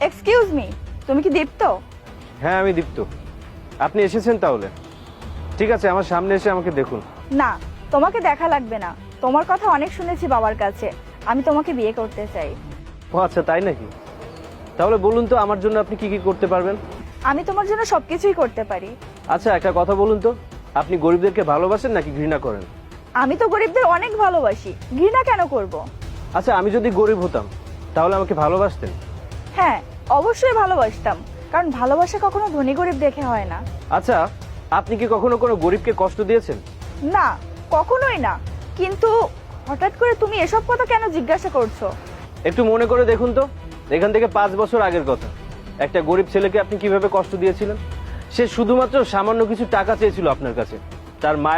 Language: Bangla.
এক্সকিউজ মি, তুমি কি দীপ্ত? হ্যাঁ আমি দীপ্ত। আপনি এসেছেন তাহলে? ঠিক আছে, আমার সামনে এসে আমাকে দেখুন। না, তোমাকে দেখা লাগবে না। তোমার কথা অনেক শুনেছি বাবার কাছে। আমি তোমাকে বিয়ে করতে চাই। ও আচ্ছা, তাই নাকি? তাহলে বলুন তো আমার জন্য আপনি কি কি করতে পারবেন? আমি তোমার জন্য সবকিছুই করতে পারি। আচ্ছা একটা কথা বলুন তো, আপনি গরিবদেরকে ভালোবাসেন নাকি ঘৃণা করেন? আমি তো গরিবদের অনেক ভালোবাসি, ঘৃণা কেন করব? আচ্ছা আমি যদি গরিব হতাম তাহলে আমাকে ভালোবাসতেন? হ্যাঁ, অবশ্যই ভালোবাসতাম, কারণ ভালোবাসা কখনো ধনী গরিব দেখে হয় না। আচ্ছা আপনি কি কখনো কোনো গরিবকে কষ্ট দিয়েছেন? না, কখনোই না। কিন্তু হঠাৎ করে তুমি এসব কথা কেন জিজ্ঞাসা করছো? একটু মনে করে দেখুন তো, এখান থেকে 5 বছর আগের কথা। একটা গরিব ছেলেকে আপনি কিভাবে কষ্ট দিয়েছিলেন? সে শুধুমাত্র সামান্য কিছু টাকা চেয়েছিল আপনার কাছে। তার মা